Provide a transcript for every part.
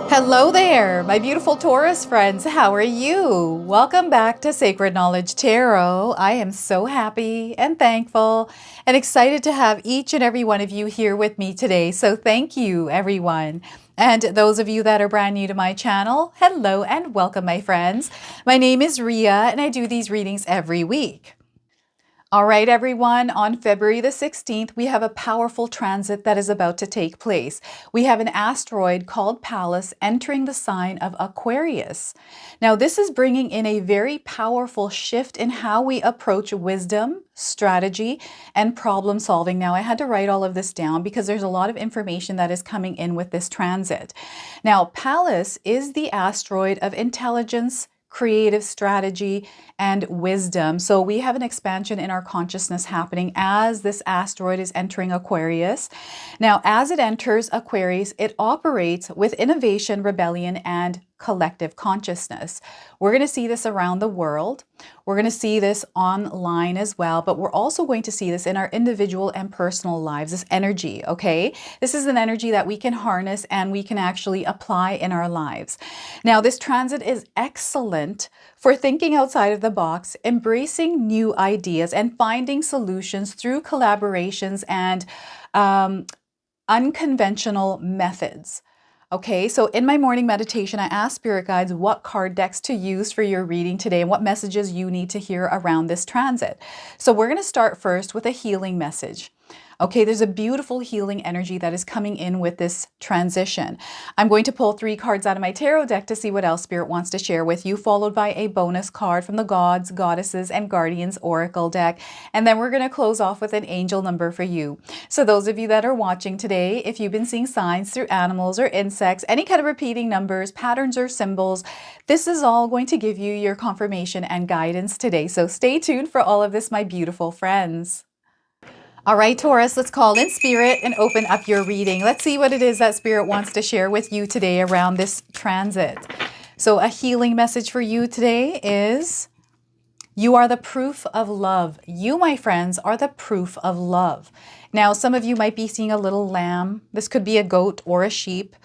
Hello there, my beautiful Taurus friends. How are you? Welcome back to Sacred Knowledge Tarot. I am so happy and thankful and excited to have each and every one of you here with me today. So thank you, everyone. And those of you that are brand new to my channel, hello and welcome, my friends. My name is Ria and I do these readings every week. All right, everyone, on February the 16th, we have a powerful transit that is about to take place. We have an asteroid called Pallas entering the sign of Aquarius. Now, this is bringing in a very powerful shift in how we approach wisdom, strategy, and problem solving. Now, I had to write all of this down because there's a lot of information that is coming in with this transit. Now, Pallas is the asteroid of intelligence, creative strategy, and wisdom. So we have an expansion in our consciousness happening as this asteroid is entering Aquarius. Now, as it enters Aquarius, it operates with innovation, rebellion, and collective consciousness. We're going to see this around the world. We're going to see this online as well, but we're also going to see this in our individual and personal lives, this energy, okay? This is an energy that we can harness and we can actually apply in our lives. Now, this transit is excellent for thinking outside of the box, embracing new ideas, and finding solutions through collaborations and unconventional methods. Okay, so in my morning meditation, I ask spirit guides what card decks to use for your reading today and what messages you need to hear around this transit. So we're going to start first with a healing message. Okay, there's a beautiful healing energy that is coming in with this transition. I'm going to pull 3 cards out of my tarot deck to see what else Spirit wants to share with you, followed by a bonus card from the Gods, Goddesses, and Guardians Oracle deck. And then we're going to close off with an angel number for you. So those of you that are watching today, if you've been seeing signs through animals or insects, any kind of repeating numbers, patterns, or symbols, this is all going to give you your confirmation and guidance today. So stay tuned for all of this, my beautiful friends. All right, Taurus, let's call in Spirit and open up your reading. Let's see what it is that Spirit wants to share with you today around this transit. So a healing message for you today is, you are the proof of love. You, my friends, are the proof of love. Now, some of you might be seeing a little lamb. This could be a goat or a sheep.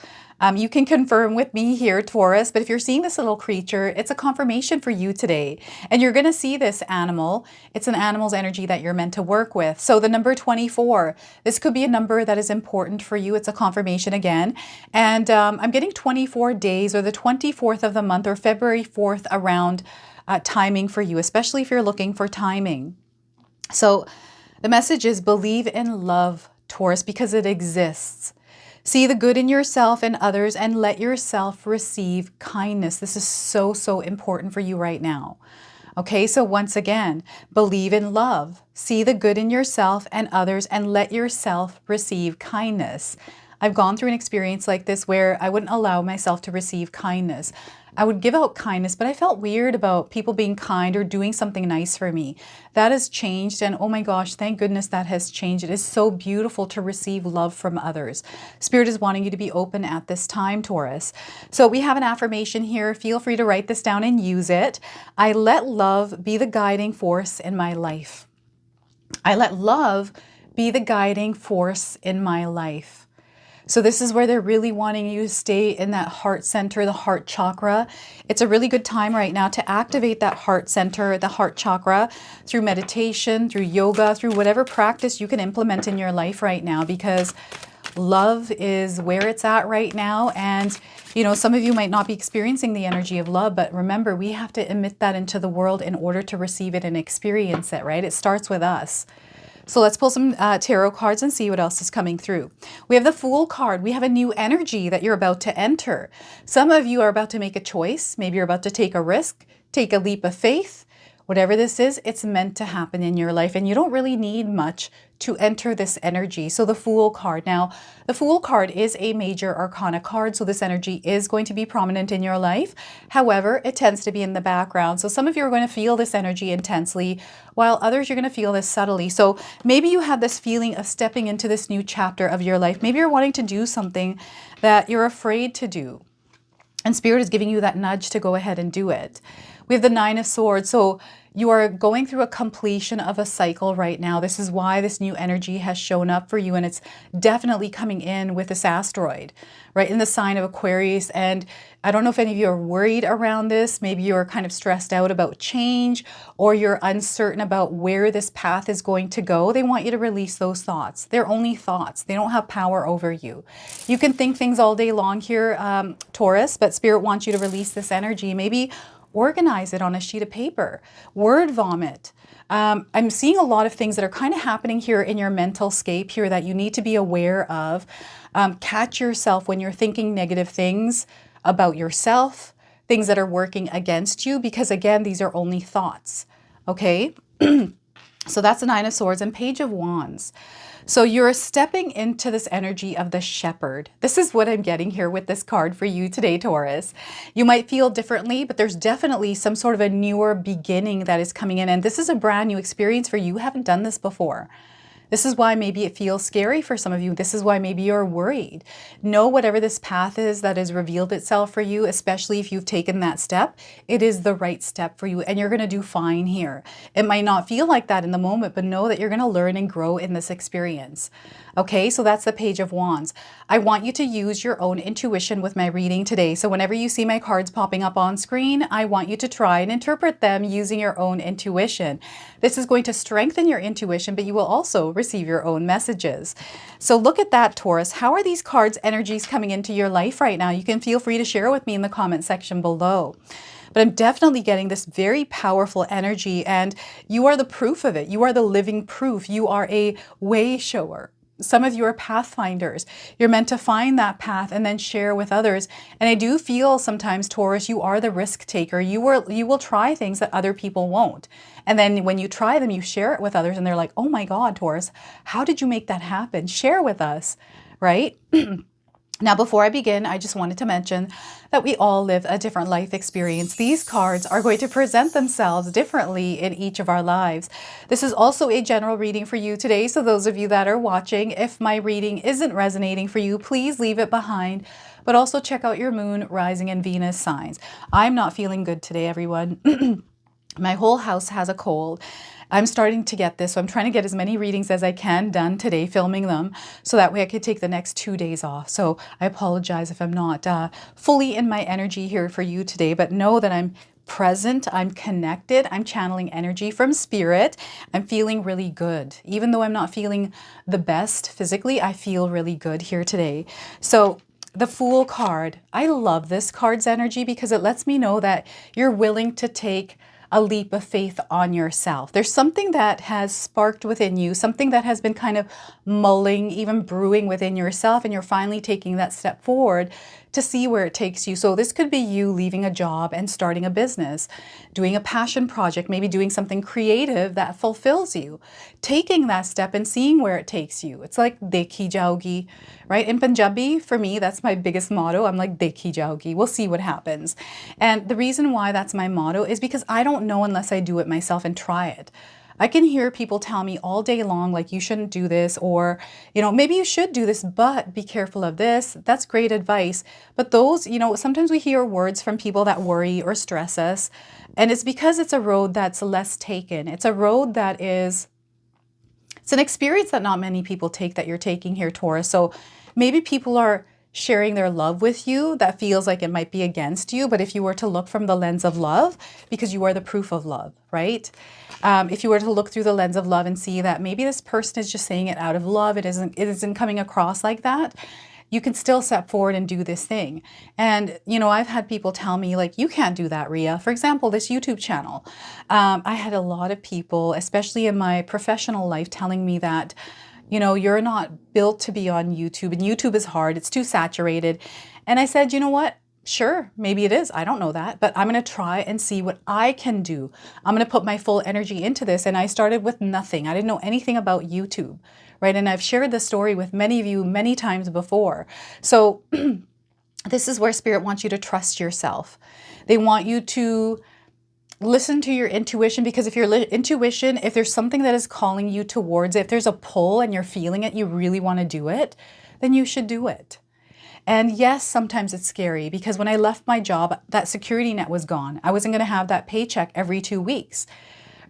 You can confirm with me here, Taurus, but if you're seeing this little creature, it's a confirmation for you today. And you're going to see this animal. It's an animal's energy that you're meant to work with. So the number 24, this could be a number that is important for you. It's a confirmation again. And I'm getting 24 days or the 24th of the month or February 4th around timing for you, especially if you're looking for timing. So the message is believe in love, Taurus, because it exists. See the good in yourself and others and let yourself receive kindness. This is so, so important for you right now. Okay, so once again, believe in love. See the good in yourself and others and let yourself receive kindness. I've gone through an experience like this where I wouldn't allow myself to receive kindness. I would give out kindness, but I felt weird about people being kind or doing something nice for me. That has changed, and oh my gosh, thank goodness that has changed. It is so beautiful to receive love from others. Spirit is wanting you to be open at this time, Taurus. So we have an affirmation here. Feel free to write this down and use it. I let love be the guiding force in my life. I let love be the guiding force in my life. So this is where they're really wanting you to stay in that heart center, the heart chakra. It's a really good time right now to activate that heart center, the heart chakra, through meditation, through yoga, through whatever practice you can implement in your life right now, because love is where it's at right now. And, you know, some of you might not be experiencing the energy of love, but remember, we have to emit that into the world in order to receive it and experience it, right? It starts with us. So let's pull some tarot cards and see what else is coming through. We have the Fool card. We have a new energy that you're about to enter. Some of you are about to make a choice. Maybe you're about to take a risk, take a leap of faith. Whatever this is, it's meant to happen in your life, and you don't really need much to enter this energy. So the Fool card. Now, the Fool card is a major arcana card, so this energy is going to be prominent in your life. However, it tends to be in the background. So some of you are going to feel this energy intensely, while others you're going to feel this subtly. So maybe you have this feeling of stepping into this new chapter of your life. Maybe you're wanting to do something that you're afraid to do, and Spirit is giving you that nudge to go ahead and do it. We have the Nine of Swords. So You are going through a completion of a cycle right now. This is why this new energy has shown up for you, and it's definitely coming in with this asteroid, right, in the sign of Aquarius. And I don't know if any of you are worried around this. Maybe you're kind of stressed out about change, or you're uncertain about where this path is going to go. They want you to release those thoughts. They're only thoughts. They don't have power over you. You can think things all day long here, Taurus, but Spirit wants you to release this energy. Maybe organize it on a sheet of paper, word vomit. I'm seeing a lot of things that are kind of happening here in your mental scape here that you need to be aware of. Catch yourself when you're thinking negative things about yourself, things that are working against you, because again, these are only thoughts, okay? So that's the Nine of Swords and Page of Wands. So you're stepping into this energy of the shepherd. This is what I'm getting here with this card for you today, Taurus. You might feel differently, but there's definitely some sort of a newer beginning that is coming in. And this is a brand new experience for you. You haven't done this before. This is why maybe it feels scary for some of you. This is why maybe you're worried. Know whatever this path is that has revealed itself for you, especially if you've taken that step, it is the right step for you, and you're going to do fine here. It might not feel like that in the moment, but know that you're going to learn and grow in this experience. Okay, so that's the Page of Wands. I want you to use your own intuition with my reading today. So whenever you see my cards popping up on screen, I want you to try and interpret them using your own intuition. This is going to strengthen your intuition, but you will also receive your own messages. So look at that, Taurus. How are these cards' energies coming into your life right now? You can feel free to share with me in the comment section below. But I'm definitely getting this very powerful energy, and you are the proof of it. You are the living proof. You are a way shower. Some of you are pathfinders. You're meant to find that path and then share with others. And I do feel sometimes, Taurus, you are the risk taker. You will try things that other people won't. And then when you try them, you share it with others and they're like, oh my God, Taurus, how did you make that happen? Share with us, right? Now, before I begin, I just wanted to mention that we all live a different life experience. These cards are going to present themselves differently in each of our lives. This is also a general reading for you today. So those of you that are watching, if my reading isn't resonating for you, please leave it behind. But also check out your moon, rising, and Venus signs. I'm not feeling good today, everyone. My whole house has a cold. I'm starting to get this, so I'm trying to get as many readings as I can done today, filming them, so that way I could take the next 2 days off. So I apologize if I'm not fully in my energy here for you today, but know that I'm present, I'm connected, I'm channeling energy from spirit. I'm feeling really good. Even though I'm not feeling the best physically, I feel really good here today. So the Fool card, I love this card's energy because it lets me know that you're willing to take a leap of faith on yourself. There's something that has sparked within you, something that has been kind of mulling, even brewing within yourself, and you're finally taking that step forward to see where it takes you. So this could be you leaving a job and starting a business, doing a passion project, maybe doing something creative that fulfills you, taking that step and seeing where it takes you. It's like dekhi jaogi, right? In Punjabi, for me, that's my biggest motto. I'm like dekhi jaogi. We'll see what happens. And the reason why that's my motto is because I don't know unless I do it myself and try it. I can hear people tell me all day long, like, you shouldn't do this, or, maybe you should do this, but be careful of this. That's great advice. But those, sometimes we hear words from people that worry or stress us. And it's because it's a road that's less taken. It's a road that it's an experience that not many people take that you're taking here, Taurus. So maybe people are sharing their love with you that feels like it might be against you. But if you were to look from the lens of love, because you are the proof of love, right? If you were to look through the lens of love and see that maybe this person is just saying it out of love, it isn't coming across like that, you can still step forward and do this thing. And, I've had people tell me, like, you can't do that, Ria. For example, this YouTube channel. I had a lot of people, especially in my professional life, telling me that, you're not built to be on YouTube, and YouTube is hard. It's too saturated. And I said, you know what? Sure, maybe it is. I don't know that, but I'm going to try and see what I can do. I'm going to put my full energy into this. And I started with nothing. I didn't know anything about YouTube, right? And I've shared this story with many of you many times before. So this is where Spirit wants you to trust yourself. They want you to listen to your intuition, because if your intuition, if there's something that is calling you towards it, if there's a pull and you're feeling it, you really want to do it, then you should do it. And yes, sometimes it's scary, because when I left my job, that security net was gone. I wasn't going to have that paycheck every 2 weeks.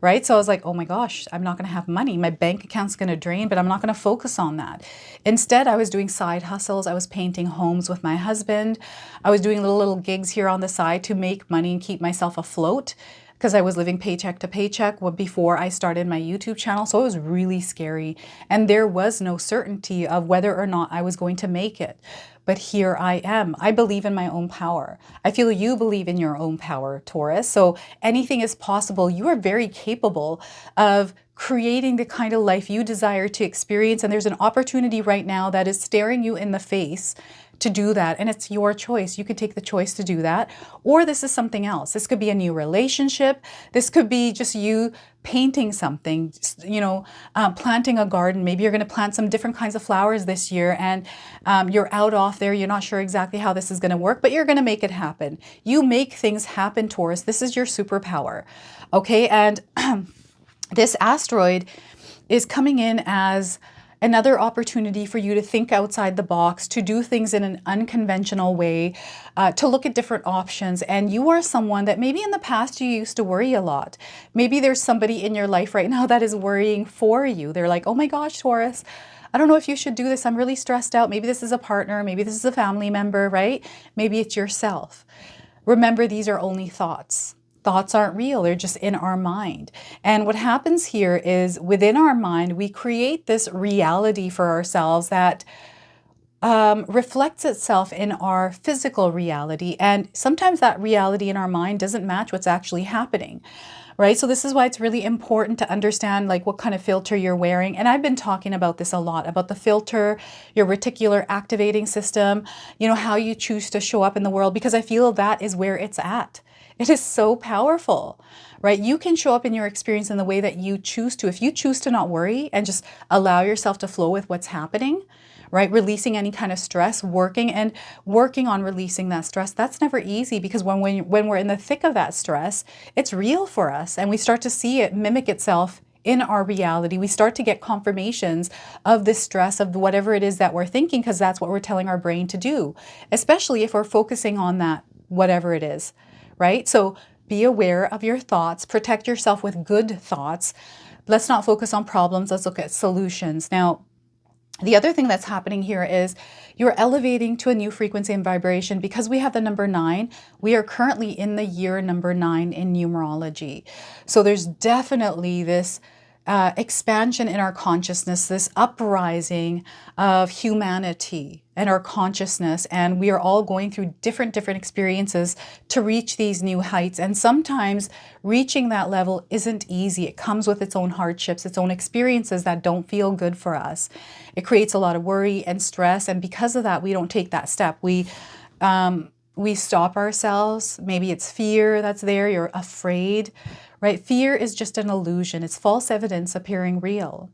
right? So I was like, oh my gosh, I'm not going to have money. My bank account's going to drain, but I'm not going to focus on that. Instead, I was doing side hustles. I was painting homes with my husband. I was doing little gigs here on the side to make money and keep myself afloat, because I was living paycheck to paycheck before I started my YouTube channel. So it was really scary. And there was no certainty of whether or not I was going to make it. But here I am. I believe in my own power. I feel you believe in your own power, Taurus. So anything is possible. You are very capable of creating the kind of life you desire to experience. And there's an opportunity right now that is staring you in the face to do that. And it's your choice. You could take the choice to do that. Or this is something else. This could be a new relationship. This could be just you painting something, planting a garden. Maybe you're going to plant some different kinds of flowers this year, and you're out off there. You're not sure exactly how this is going to work, but you're going to make it happen. You make things happen, Taurus. This is your superpower. Okay. And this asteroid is coming in as another opportunity for you to think outside the box, to do things in an unconventional way, to look at different options. And you are someone that maybe in the past you used to worry a lot. Maybe there's somebody in your life right now that is worrying for you. They're like, oh my gosh, Taurus, I don't know if you should do this. I'm really stressed out. Maybe this is a partner. Maybe this is a family member, right? Maybe it's yourself. Remember, these are only thoughts. Thoughts aren't real, they're just in our mind. And what happens here is within our mind, we create this reality for ourselves that reflects itself in our physical reality. And sometimes that reality in our mind doesn't match what's actually happening, right? So this is why it's really important to understand like what kind of filter you're wearing. And I've been talking about this a lot, about the filter, your reticular activating system, how you choose to show up in the world, because I feel that is where it's at. It is so powerful, right? You can show up in your experience in the way that you choose to. If you choose to not worry and just allow yourself to flow with what's happening, right? Releasing any kind of stress, working on releasing that stress. That's never easy, because when we're in the thick of that stress, it's real for us, and we start to see it mimic itself in our reality. We start to get confirmations of this stress, of whatever it is that we're thinking, because that's what we're telling our brain to do, especially if we're focusing on that, whatever it is. Right? So be aware of your thoughts, protect yourself with good thoughts. Let's not focus on problems. Let's look at solutions. Now, the other thing that's happening here is you're elevating to a new frequency and vibration. Because we have the number 9, we are currently in the year number 9 in numerology. So there's definitely this expansion in our consciousness, this uprising of humanity and our consciousness. And we are all going through different experiences to reach these new heights. And sometimes reaching that level isn't easy. It comes with its own hardships, its own experiences that don't feel good for us. It creates a lot of worry and stress. And because of that, we don't take that step. We stop ourselves. Maybe it's fear that's there. You're afraid, right? Fear is just an illusion. It's false evidence appearing real,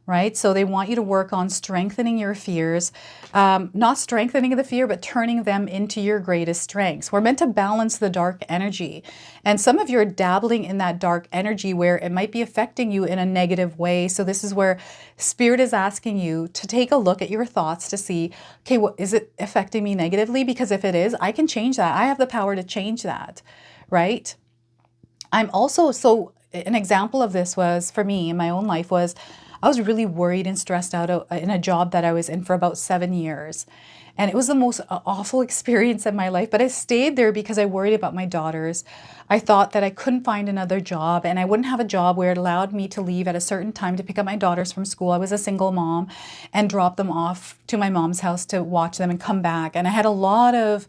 right? So they want you to work on strengthening your fears, not strengthening the fear, but turning them into your greatest strengths. We're meant to balance the dark energy. And some of you are dabbling in that dark energy where it might be affecting you in a negative way. So this is where Spirit is asking you to take a look at your thoughts to see, okay, is it affecting me negatively? Because if it is, I can change that. I have the power to change that, right? An example of this was, for me in my own life, was I was really worried and stressed out in a job that I was in for about 7 years. And it was the most awful experience in my life, but I stayed there because I worried about my daughters. I thought that I couldn't find another job, and I wouldn't have a job where it allowed me to leave at a certain time to pick up my daughters from school. I was a single mom, and drop them off to my mom's house to watch them and come back. And I had a lot of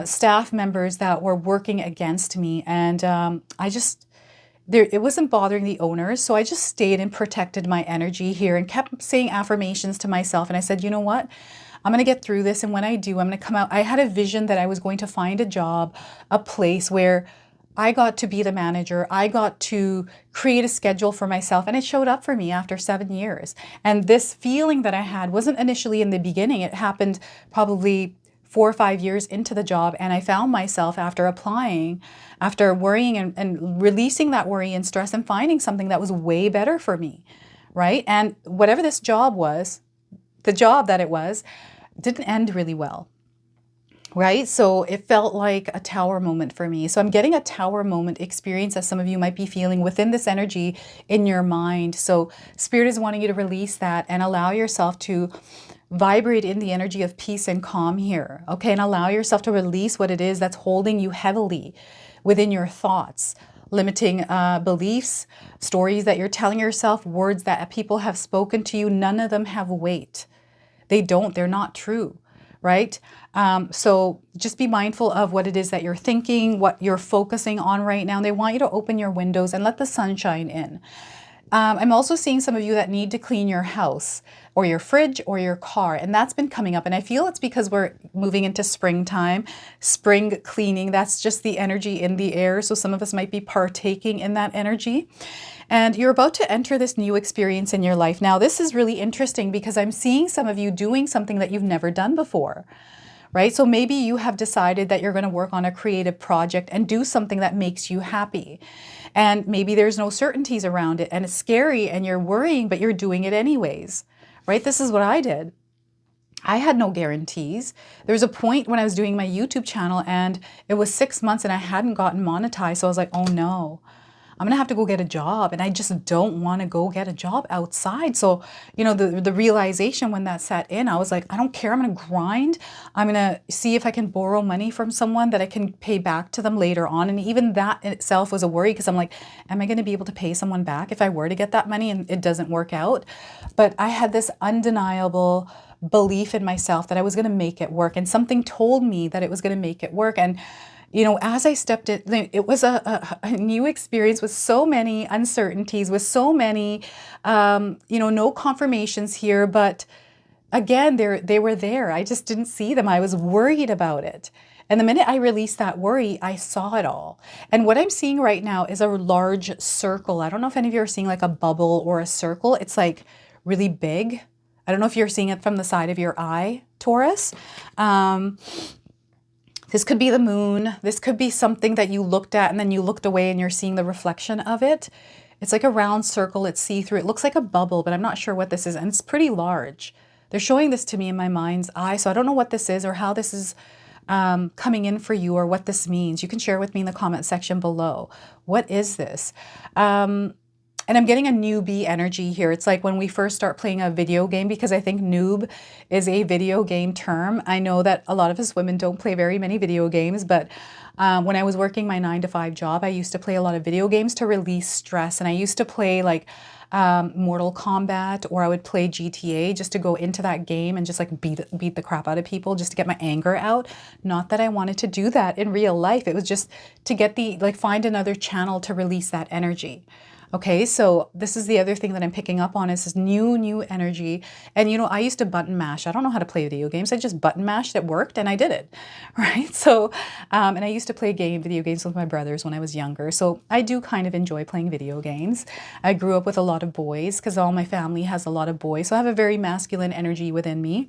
staff members that were working against me, and it wasn't bothering the owners, so I just stayed and protected my energy here and kept saying affirmations to myself. And I said, you know what? I'm going to get through this, and when I do, I'm going to come out. I had a vision that I was going to find a job, a place where I got to be the manager. I got to create a schedule for myself, and it showed up for me after 7 years. And this feeling that I had wasn't initially in the beginning. It happened probably 4 or 5 years into the job, and I found myself after applying, after worrying and releasing that worry and stress, and finding something that was way better for me, right? And whatever this job was, the job that it was, didn't end really well, right? So it felt like a tower moment for me. So I'm getting a tower moment experience as some of you might be feeling within this energy in your mind. So Spirit is wanting you to release that and allow yourself to vibrate in the energy of peace and calm here, okay? And allow yourself to release what it is that's holding you heavily within your thoughts, limiting beliefs, stories that you're telling yourself, words that people have spoken to you. None of them have weight. They don't, they're not true, right? So just be mindful of what it is that you're thinking, what you're focusing on right now. They want you to open your windows and let the sunshine in. I'm also seeing some of you that need to clean your house or your fridge or your car, and that's been coming up. And I feel it's because we're moving into springtime, spring cleaning. That's just the energy in the air. So some of us might be partaking in that energy. And you're about to enter this new experience in your life. Now, this is really interesting because I'm seeing some of you doing something that you've never done before. Right? So maybe you have decided that you're going to work on a creative project and do something that makes you happy. And maybe there's no certainties around it and it's scary and you're worrying, but you're doing it anyways. Right? This is what I did. I had no guarantees. There was a point when I was doing my YouTube channel and it was 6 months and I hadn't gotten monetized. So I was like, oh no. I'm gonna have to go get a job, and I just don't want to go get a job outside. So, you know, the realization when that set in, I was like, I don't care. I'm gonna grind. I'm gonna see if I can borrow money from someone that I can pay back to them later on. And even that in itself was a worry because I'm like, am I gonna be able to pay someone back if I were to get that money and it doesn't work out? But I had this undeniable belief in myself that I was gonna make it work, and something told me that it was gonna make it work. And you know, as I stepped in, it was a new experience with so many uncertainties, with so many, you know, no confirmations here. But again, they were there. I just didn't see them. I was worried about it. And the minute I released that worry, I saw it all. And what I'm seeing right now is a large circle. I don't know if any of you are seeing like a bubble or a circle. It's like really big. I don't know if you're seeing it from the side of your eye, Taurus. This could be the moon. This could be something that you looked at and then you looked away and you're seeing the reflection of it. It's like a round circle. It's see-through. It looks like a bubble, but I'm not sure what this is. And it's pretty large. They're showing this to me in my mind's eye. So I don't know what this is or how this is coming in for you or what this means. You can share with me in the comment section below. What is this? And I'm getting a newbie energy here. It's like when we first start playing a video game, because I think noob is a video game term. I know that a lot of us women don't play very many video games, but when I was working my 9-to-5 job, I used to play a lot of video games to release stress. And I used to play like Mortal Kombat, or I would play GTA just to go into that game and just like beat the crap out of people just to get my anger out. Not that I wanted to do that in real life. It was just to get find another channel to release that energy. Okay, so this is the other thing that I'm picking up on is this new energy. And you know, I used to button mash. I don't know how to play video games. I just button mashed. It worked and I did it, right? So, and I used to play video games with my brothers when I was younger. So I do kind of enjoy playing video games. I grew up with a lot of boys because all my family has a lot of boys. So I have a very masculine energy within me.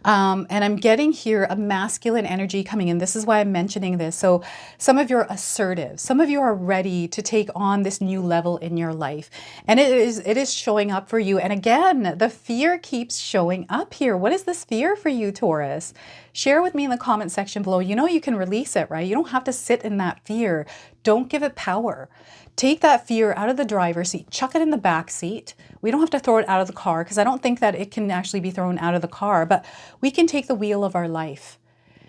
And I'm getting here a masculine energy coming in. This is why I'm mentioning this. So some of you are assertive. Some of you are ready to take on this new level in your life. And it is showing up for you. And again, the fear keeps showing up here. What is this fear for you, Taurus? Share with me in the comment section below. You know you can release it, right? You don't have to sit in that fear. Don't give it power. Take that fear out of the driver's seat, chuck it in the back seat. We don't have to throw it out of the car because I don't think that it can actually be thrown out of the car, but we can take the wheel of our life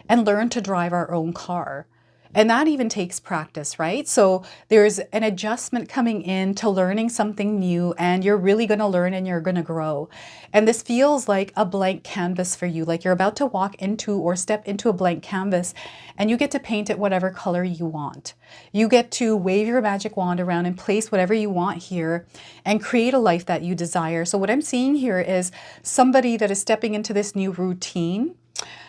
and learn to drive our own car. And that even takes practice, right? So there's an adjustment coming in to learning something new, and you're really going to learn and you're going to grow. And this feels like a blank canvas for you, like you're about to walk into or step into a blank canvas, and you get to paint it whatever color you want. You get to wave your magic wand around and place whatever you want here and create a life that you desire. So what I'm seeing here is somebody that is stepping into this new routine,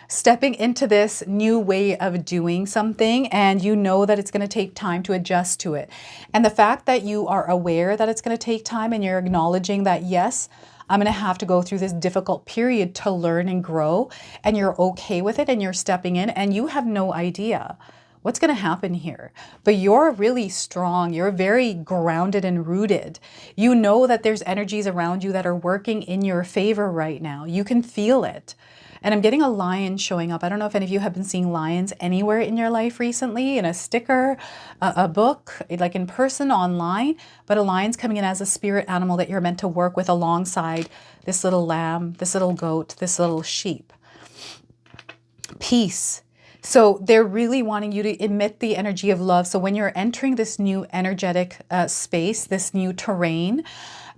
stepping into this new way of doing something, and you know that it's going to take time to adjust to it. And the fact that you are aware that it's going to take time and you're acknowledging that, yes, I'm going to have to go through this difficult period to learn and grow, and you're okay with it and you're stepping in and you have no idea what's going to happen here. But you're really strong. You're very grounded and rooted. You know that there's energies around you that are working in your favor right now. You can feel it. And I'm getting a lion showing up. I don't know if any of you have been seeing lions anywhere in your life recently, in a sticker, a book, like in person, online, but a lion's coming in as a spirit animal that you're meant to work with alongside this little lamb, this little goat, this little sheep. Peace. So they're really wanting you to emit the energy of love. So when you're entering this new energetic space, this new terrain,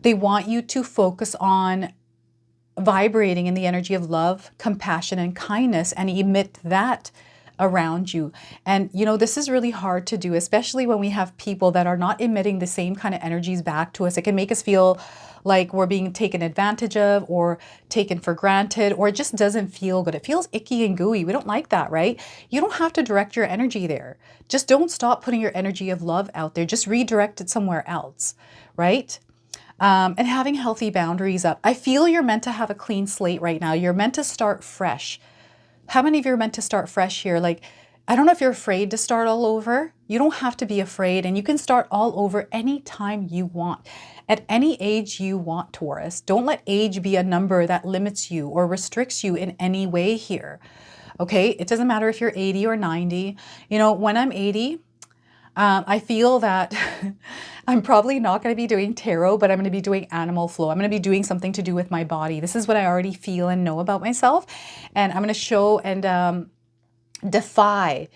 they want you to focus on vibrating in the energy of love, compassion, and kindness, and emit that around you. And you know, this is really hard to do, especially when we have people that are not emitting the same kind of energies back to us. It can make us feel like we're being taken advantage of or taken for granted, or it just doesn't feel good. It feels icky and gooey. We don't like that, right? You don't have to direct your energy there. Just don't stop putting your energy of love out there. Just redirect it somewhere else, right? And having healthy boundaries up. I feel you're meant to have a clean slate right now. You're meant to start fresh. How many of you are meant to start fresh here? Like, I don't know if you're afraid to start all over. You don't have to be afraid, and you can start all over anytime you want, at any age you want, Taurus. Don't let age be a number that limits you or restricts you in any way here. Okay? It doesn't matter if you're 80 or 90. You know, when I'm 80, I feel that I'm probably not going to be doing tarot, but I'm going to be doing animal flow. I'm going to be doing something to do with my body. This is what I already feel and know about myself. And I'm going to show and defy,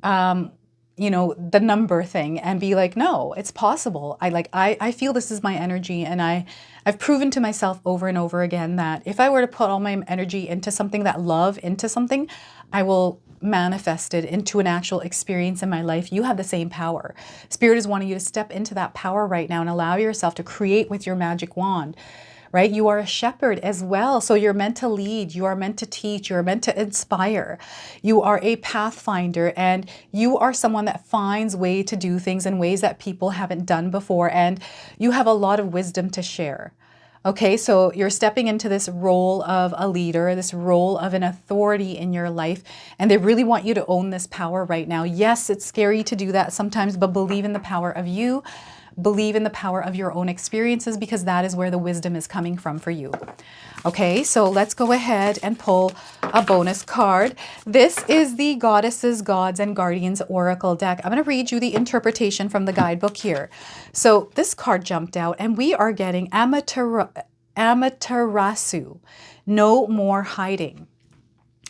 you know, the number thing and be like, no, it's possible. I feel this is my energy. And I've proven to myself over and over again that if I were to put all my energy into something, that love into something, I will manifest it into an actual experience in my life. You have the same power. Spirit is wanting you to step into that power right now and allow yourself to create with your magic wand, right? You are a shepherd as well. So you're meant to lead. You are meant to teach. You're meant to inspire. You are a pathfinder, and you are someone that finds way to do things in ways that people haven't done before. And you have a lot of wisdom to share. Okay, so you're stepping into this role of a leader, this role of an authority in your life, and they really want you to own this power right now. Yes, it's scary to do that sometimes, but believe in the power of you. Believe in the power of your own experiences, because that is where the wisdom is coming from for you. Okay, so let's go ahead and pull a bonus card. This is the Goddesses, Gods, and Guardians Oracle deck. I'm going to read you the interpretation from the guidebook here. So this card jumped out, and we are getting Amaterasu. No more hiding.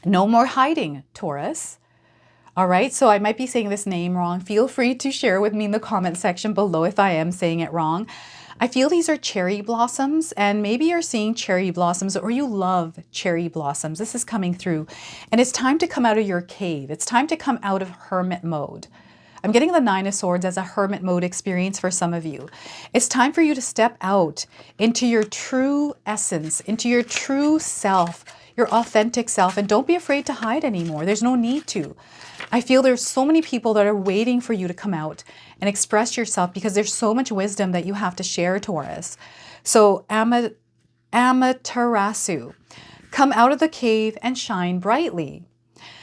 No more hiding, Taurus. All right, so I might be saying this name wrong. Feel free to share with me in the comment section below if I am saying it wrong. I feel these are cherry blossoms, and maybe you're seeing cherry blossoms, or you love cherry blossoms. This is coming through, and it's time to come out of your cave. It's time to come out of hermit mode. I'm getting the Nine of Swords as a hermit mode experience for some of you. It's time for you to step out into your true essence, into your true self, your authentic self, and don't be afraid to hide anymore. There's no need to. I feel there's so many people that are waiting for you to come out and express yourself, because there's so much wisdom that you have to share, Taurus. So Amaterasu, come out of the cave and shine brightly.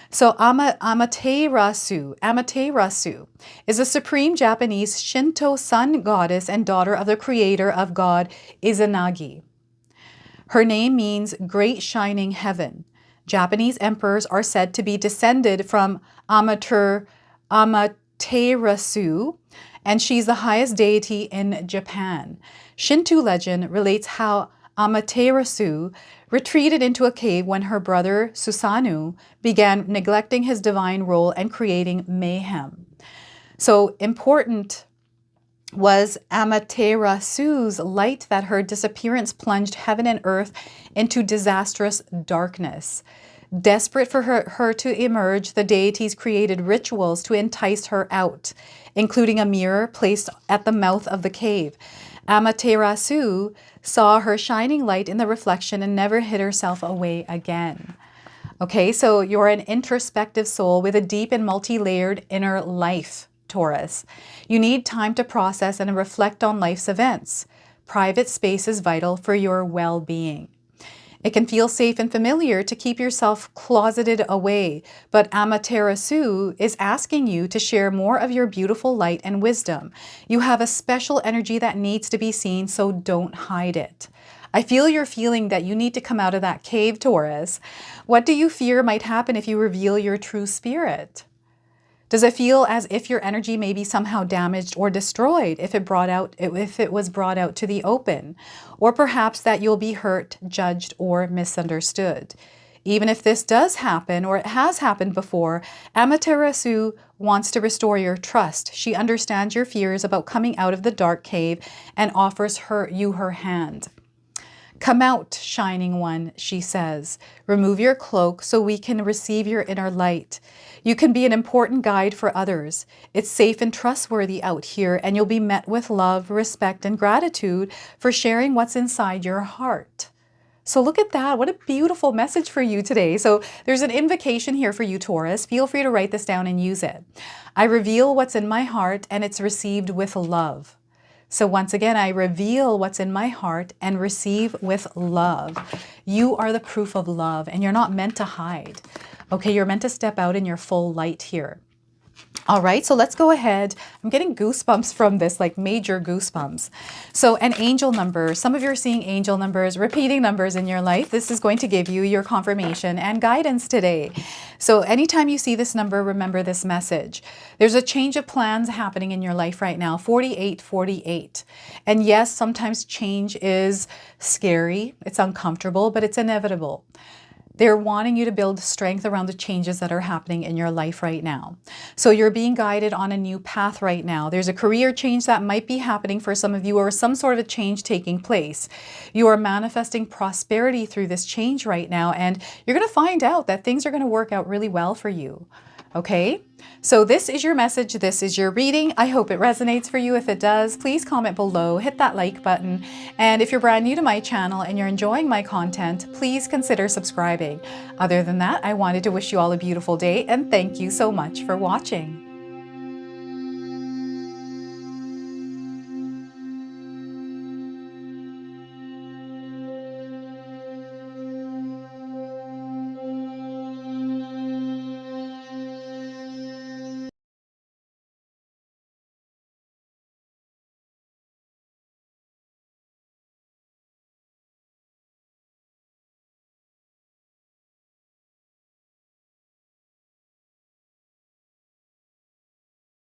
So Amaterasu is a supreme Japanese Shinto sun goddess and daughter of the creator of God Izanagi. Her name means great shining heaven. Japanese emperors are said to be descended from Amaterasu, and she's the highest deity in Japan. Shinto legend relates how Amaterasu retreated into a cave when her brother Susanoo began neglecting his divine role and creating mayhem. So important was Amaterasu's light that her disappearance plunged heaven and earth into disastrous darkness. Desperate for her to emerge, the deities created rituals to entice her out, including a mirror placed at the mouth of the cave. Amaterasu saw her shining light in the reflection and never hid herself away again. Okay, so you're an introspective soul with a deep and multi-layered inner life, Taurus. You need time to process and reflect on life's events. Private space is vital for your well-being. It can feel safe and familiar to keep yourself closeted away, but Amaterasu is asking you to share more of your beautiful light and wisdom. You have a special energy that needs to be seen, so don't hide it. I feel you're feeling that you need to come out of that cave, Taurus. What do you fear might happen if you reveal your true spirit? Does it feel as if your energy may be somehow damaged or destroyed if it was brought out to the open? Or perhaps that you'll be hurt, judged, or misunderstood? Even if this does happen, or it has happened before, Amaterasu wants to restore your trust. She understands your fears about coming out of the dark cave and offers you her hand. Come out, shining one, she says. Remove your cloak so we can receive your inner light. You can be an important guide for others. It's safe and trustworthy out here, and you'll be met with love, respect, and gratitude for sharing what's inside your heart. So look at that. What a beautiful message for you today. So there's an invocation here for you, Taurus. Feel free to write this down and use it. I reveal what's in my heart, and it's received with love. So once again, I reveal what's in my heart and receive with love. You are the proof of love, and you're not meant to hide. Okay, you're meant to step out in your full light here. All right, so let's go ahead. I'm getting goosebumps from this, like major goosebumps. So an angel number. Some of you are seeing angel numbers, repeating numbers in your life. This is going to give you your confirmation and guidance today. So anytime you see this number, remember this message. There's a change of plans happening in your life right now, 4848. And yes, sometimes change is scary, it's uncomfortable, but it's inevitable. They're wanting you to build strength around the changes that are happening in your life right now. So you're being guided on a new path right now. There's a career change that might be happening for some of you, or some sort of a change taking place. You are manifesting prosperity through this change right now, and you're going to find out that things are going to work out really well for you. Okay, so this is your message. This is your reading. I hope it resonates for you. If it does, please comment below, hit that like button. And if you're brand new to my channel and you're enjoying my content, please consider subscribing. Other than that, I wanted to wish you all a beautiful day and thank you so much for watching.